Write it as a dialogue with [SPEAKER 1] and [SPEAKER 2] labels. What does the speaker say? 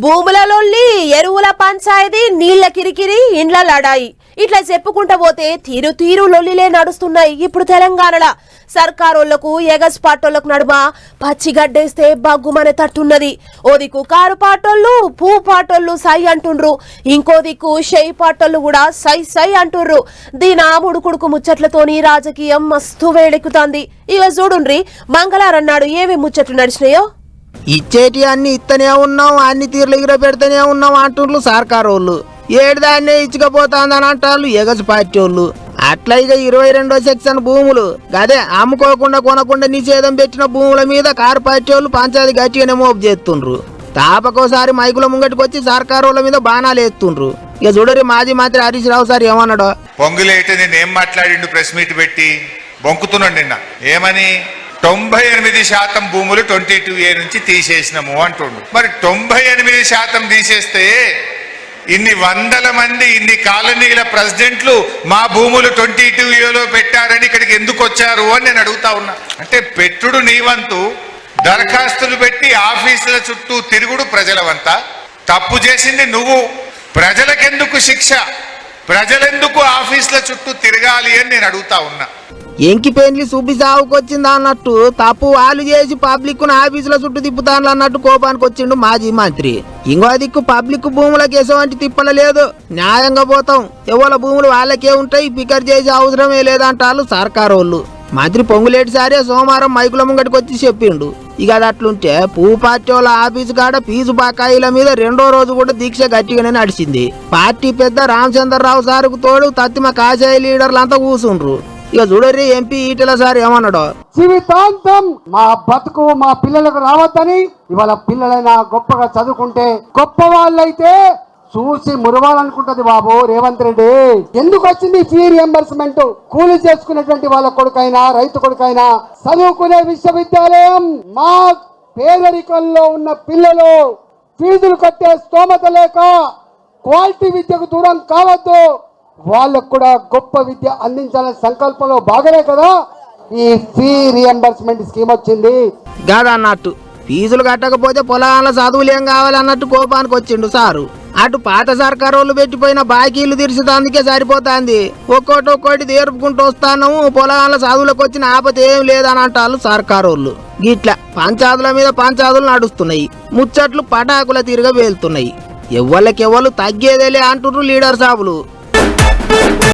[SPEAKER 1] భూములలోల్లి ఎరువుల పంచాయతీ నీళ్ల కిరికిరి ఇండ్ల లడాయి ఇట్లా చెప్పుకుంటా పోతే తీరు తీరు లొల్లిలే నడుస్తున్నాయి. ఇప్పుడు తెలంగాణలో సర్కారోళ్లకు ఎగస్ పాటోళ్లకు నడుమ పచ్చిగడ్డేస్తే బగ్గుమనే తట్టున్నది. ఓ దిక్కు కారు పాటోళ్లు పూ పాటోళ్లు సై అంటుండ్రు, ఇంకో దిక్కు షెయి పాటోళ్లు కూడా సై సై అంటుండ్రు. దీని ఆముడుకుడుకు ముచ్చట్లతోని రాజకీయం మస్తు వేడెక్కుతాంది. ఇక చూడుండ్రి మంగళారం నాడు ఏవే ముచ్చట్లు నడిచినాయో.
[SPEAKER 2] ఇచ్చేటి అన్ని ఇస్తనే ఉన్నాం, అన్ని తీర్లు ఎగిర పెడితేనే ఉన్నాం అంటుండ్రు సర్కారోళ్ళు. ఏడుదాన్నే ఇచ్చకపోతాందని అంటారు ఎగసి పార్టీ వాళ్ళు. అట్లా ఇక 22వ సెక్షన్ భూములు గదే అమ్ముకోకుండా కొనకుండా నిషేధం పెట్టిన భూముల మీద కారు పార్టీ వాళ్ళు పంచాయతీ గట్టిగానే మోపు చేస్తుండ్రు. తాపకోసారి మైకుల ముంగటికి వచ్చి సర్కారోళ్ళ మీద బాణాలు వేస్తుండ్రు. ఇక చూడరి మాజీ మంత్రి హరీష్ రావు సార్ ఏమన్నాడో.
[SPEAKER 3] పొంగులేటి నేనేం మాట్లాడిండు ప్రెస్ మీట్ పెట్టి బొంకుతున్నాడు నిన్న. ఏమని 98% భూములు 22A నుంచి తీసేసినాము అంటుండు. మరి 98% తీసేస్తే ఇన్ని వందల మంది ఇన్ని కాలనీల ప్రెసిడెంట్లు మా భూములు 22Aలో పెట్టారని ఇక్కడికి ఎందుకు వచ్చారు అని నేను అడుగుతా ఉన్నా. అంటే పెట్టుడు నీవంతు, దరఖాస్తులు పెట్టి ఆఫీసుల చుట్టూ తిరుగుడు ప్రజల వంత. తప్పు చేసింది నువ్వు, ప్రజలకెందుకు శిక్ష, ప్రజలెందుకు ఆఫీసుల చుట్టూ తిరగాలి అని నేను అడుగుతా ఉన్నా.
[SPEAKER 2] ఎంకి పెండ్లి సుబ్బి సావుకు వచ్చిందా అన్నట్టు తప్పు వాళ్ళు చేసి పబ్లిక్ ఆఫీసుల చుట్టూ తిప్పుతాను అన్నట్టు కోపానికి వచ్చిండు మాజీ మంత్రి. ఇంకో దిక్కు పబ్లిక్ భూములకు ఎటువంటి తిప్పల లేదు, న్యాయంగా పోతాం, ఎవరి భూములు వాళ్ళకే ఉంటాయి, పికర్ చేసే అవసరమే లేదంటారు సర్కారోళ్ళు. మంత్రి పొంగులేటి సారే సోమవారం మైకుల ముంగటికి వచ్చి చెప్పిండు. ఇక అది అట్లుంటే పువ్వు పార్టీ వాళ్ళ ఆఫీసు కాడ ఫీజు బకాయిల మీద 2వ రోజు కూడా దీక్ష గట్టిగానే నడిచింది. పార్టీ పెద్ద రామచంద్రరావు సారుకు తోడు తత్తిమ కాషాయ లీడర్లంతా కూర్చుండ్రు. ఇక చూడరి ఎంపీ ఈటెల సార్ ఏమన్నాడో.
[SPEAKER 4] జీవితాంతం మా బతుకు మా పిల్లలకు రావద్దని ఇవాళ పిల్లలైనా గొప్పగా చదువుకుంటే గొప్ప వాళ్ళైతే చూసి మురవాలనుకుంటది బాబు రేవంత్ రెడ్డి. ఎందుకు వచ్చింది ఫీ రియంబర్స్మెంట్? కూలి చేసుకునేటువంటి వాళ్ళ కొడుకైనా రైతు కొడుకైనా చదువుకునే విశ్వవిద్యాలయం మా పేదరికంలో ఉన్న పిల్లలు ఫీజులు కట్టే స్తోమత లేక క్వాలిటీ విద్యకు దూరం కావద్దు, వాళ్ళకు కూడా గొప్ప విద్య అందించాలనే సంకల్పంలో భాగమే కదా ఈ ఫీ రియంబర్స్మెంట్ స్కీమ్ వచ్చింది.
[SPEAKER 2] కాదన్నట్టు ఫీజులు కట్టకపోతే పొలాల చదువులు ఏం కావాలన్నట్టు కోపానికి వచ్చిండు సారు. అటు పాత సర్కారు వాళ్ళు పెట్టిపోయిన బాకీలు తీర్చడానికే సరిపోతాంది. ఒక్కోటి తీర్పుకుంటూ వస్తాను, పొలాల చదువులకు వచ్చిన ఆపత ఏం లేదని అంటారు సర్కారు వాళ్ళు. గిట్లా పంచాదుల మీద పంచాదులు నడుస్తున్నాయి, ముచ్చట్లు పటాకుల తీరుగా వేలుతున్నాయి. ఎవ్వళ్ళకెవ్వళ్ళు తగ్గేదేలే అంటున్నారు లీడర్ సాబులు.